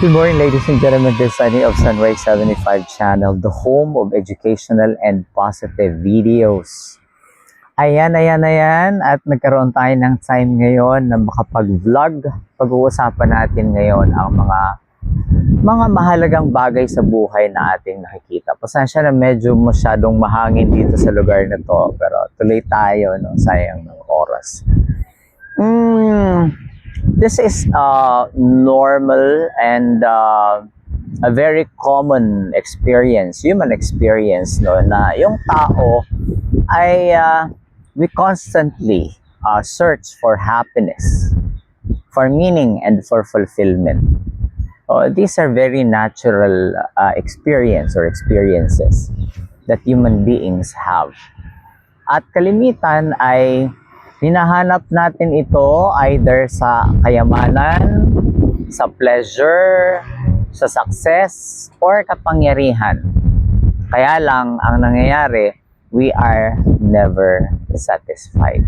Good morning, ladies and gentlemen. This is Sunny of Sunrise 75 channel, the home of educational and positive videos. Ayan. At nagkaroon tayo ng time ngayon na makapag-vlog. Pag-uusapan natin ngayon ang mga mahalagang bagay sa buhay na ating nakikita. Pasensya na medyo masyadong mahangin dito sa lugar na to. Pero tuloy tayo, no? Sayang ng oras. This is normal and a very common experience, human experience, no, na yung tao ay we constantly search for happiness, for meaning, and for fulfillment. These are very natural experiences that human beings have. At kalimitan ay hinahanap natin ito either sa kayamanan, sa pleasure, sa success, or kapangyarihan. Kaya lang, ang nangyayari, we are never satisfied.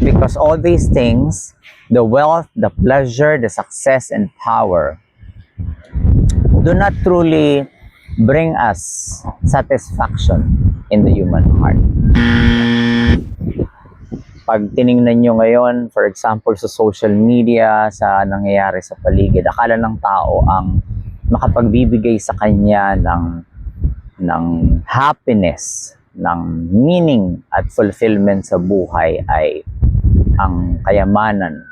Because all these things, the wealth, the pleasure, the success, and power, do not truly bring us satisfaction in the human heart. Pag tiningnan nyo ngayon, for example, sa social media, sa nangyayari sa paligid, akala ng tao ang makapagbibigay sa kanya ng happiness, ng meaning at fulfillment sa buhay ay ang kayamanan,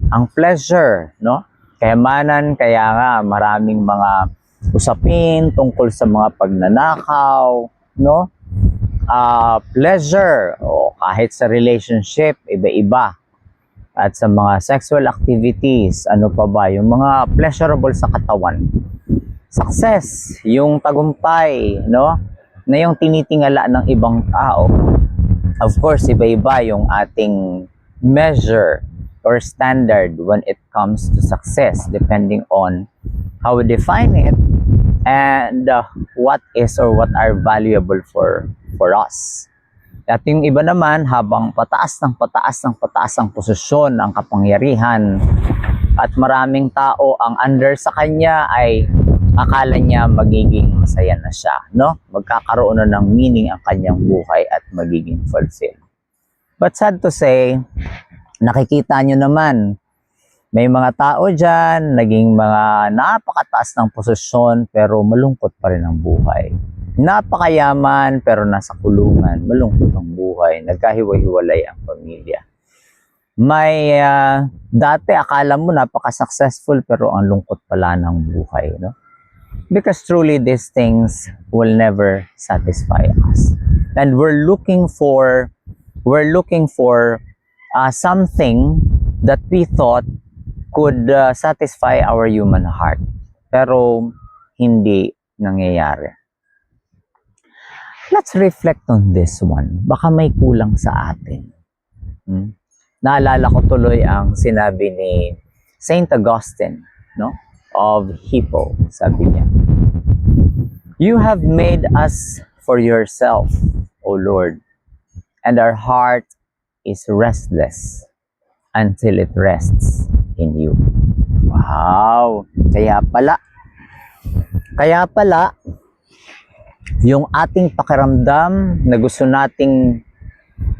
ang pleasure, no? Kayamanan, kaya nga maraming mga usapin tungkol sa mga pagnanakaw, no? Pleasure, o kahit sa relationship, iba-iba. At sa mga sexual activities, ano pa ba, yung mga pleasurable sa katawan. Success, yung tagumpay, no? Na yung tinitingala ng ibang tao. Of course, iba-iba yung ating measure or standard when it comes to success, depending on how we define it and what is or what are valuable for us. At yung iba naman, habang pataas ang posisyon, ang kapangyarihan, at maraming tao ang under sa kanya, ay akala niya magiging masaya na siya, no? Magkakaroon na ng meaning ang kanyang buhay at magiging fulfilled. But sad to say, nakikita nyo naman, may mga tao dyan, naging mga napakataas ng posisyon, pero malungkot pa rin ang buhay. Napakayaman, pero nasa kulungan, malungkot ang buhay, nagkahiwa-hiwalay ang pamilya. May dati akala mo napaka-successful, pero ang lungkot pala ng buhay, no? Because truly these things will never satisfy us. And we're looking for something that we thought could satisfy our human heart. Pero hindi nangyayari. Let's reflect on this one. Baka may kulang sa atin. Naalala ko tuloy ang sinabi ni Saint Augustine, no? Of Hippo. Sabi niya, "You have made us for yourself, O Lord, and our heart is restless until it rests in you." Wow! Kaya pala, yung ating pakiramdam na gusto nating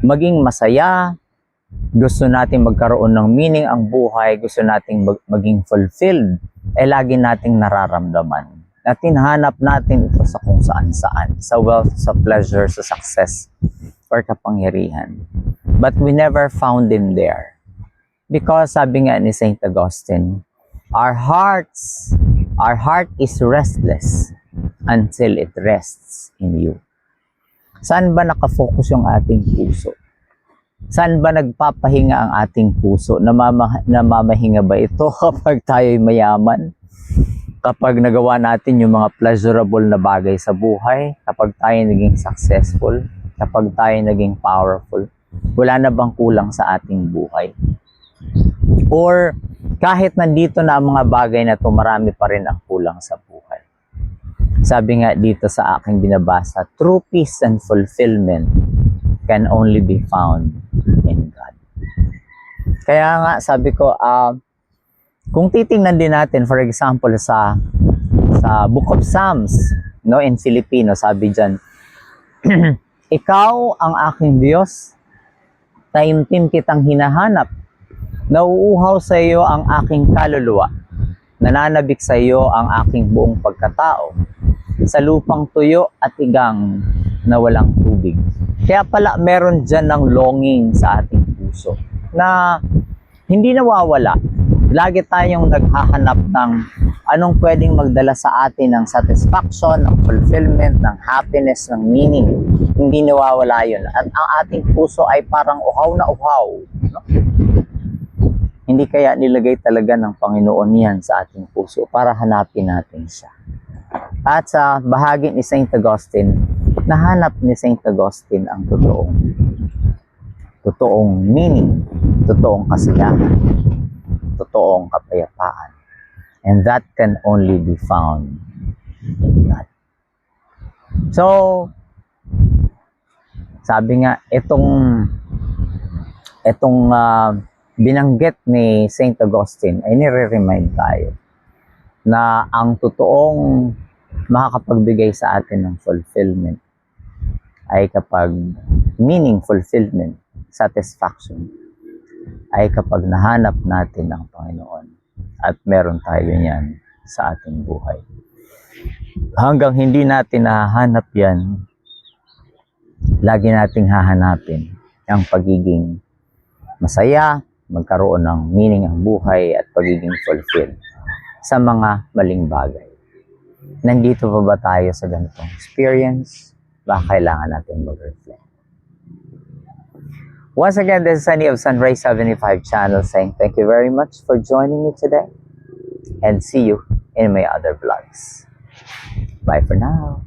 maging masaya, gusto nating magkaroon ng meaning ang buhay, gusto nating maging fulfilled, lagi nating nararamdaman. At hinahanap natin ito sa kung saan-saan, sa wealth, sa pleasure, sa success, or kapangyarihan. But we never found Him there. Because sabi nga ni Saint Augustine, our heart is restless until it rests in you. Saan ba nakafocus yung ating puso? Saan ba nagpapahinga ang ating puso? Namamahinga ba ito kapag tayo'y mayaman? Kapag nagawa natin yung mga pleasurable na bagay sa buhay? Kapag tayo naging successful? Kapag tayo naging powerful? Wala na bang kulang sa ating buhay? Or kahit nandito na ang mga bagay na ito, marami pa rin ang kulang sa buhay. Sabi nga dito sa aking binabasa, true peace and fulfillment can only be found in God. Kaya nga sabi ko, Kung titingnan din natin, for example, sa Book of Psalms, no, in Filipino, sabi diyan, ikaw ang aking Diyos, taimtim kitang hinahanap, nauuhaw sa iyo ang aking kaluluwa, nananabik sa iyo ang aking buong pagkatao, sa lupang tuyo at igang na walang tubig. Kaya pala meron dyan ng longing sa ating puso na hindi nawawala. Lagi tayong naghahanap ng anong pwedeng magdala sa atin ng satisfaction, ng fulfillment, ng happiness, ng meaning. Hindi nawawala yun. At ang ating puso ay parang uhaw na uhaw. No? Hindi kaya nilagay talaga ng Panginoon yan sa ating puso para hanapin natin siya. At sa bahagi ni St. Augustine, nahanap ni St. Augustine ang totoong meaning, totoong kasiyahan, totoong kapayapaan. And that can only be found in God. So, sabi nga, itong binanggit ni St. Augustine ay nire-remind tayo na ang totoong makakapagbigay sa atin ng fulfillment ay kapag meaning, fulfillment, satisfaction, ay kapag nahanap natin ang Panginoon at meron tayo niyan sa ating buhay. Hanggang hindi natin nahahanap yan, lagi nating hahanapin ang pagiging masaya, magkaroon ng meaning ang buhay at pagiging fulfilled sa mga maling bagay. Nandito pa ba tayo sa ganitong experience? Baka kailangan natin mag-reflect. Once again, this is Sunny of Sunrise 75 channel saying thank you very much for joining me today and see you in my other vlogs. Bye for now.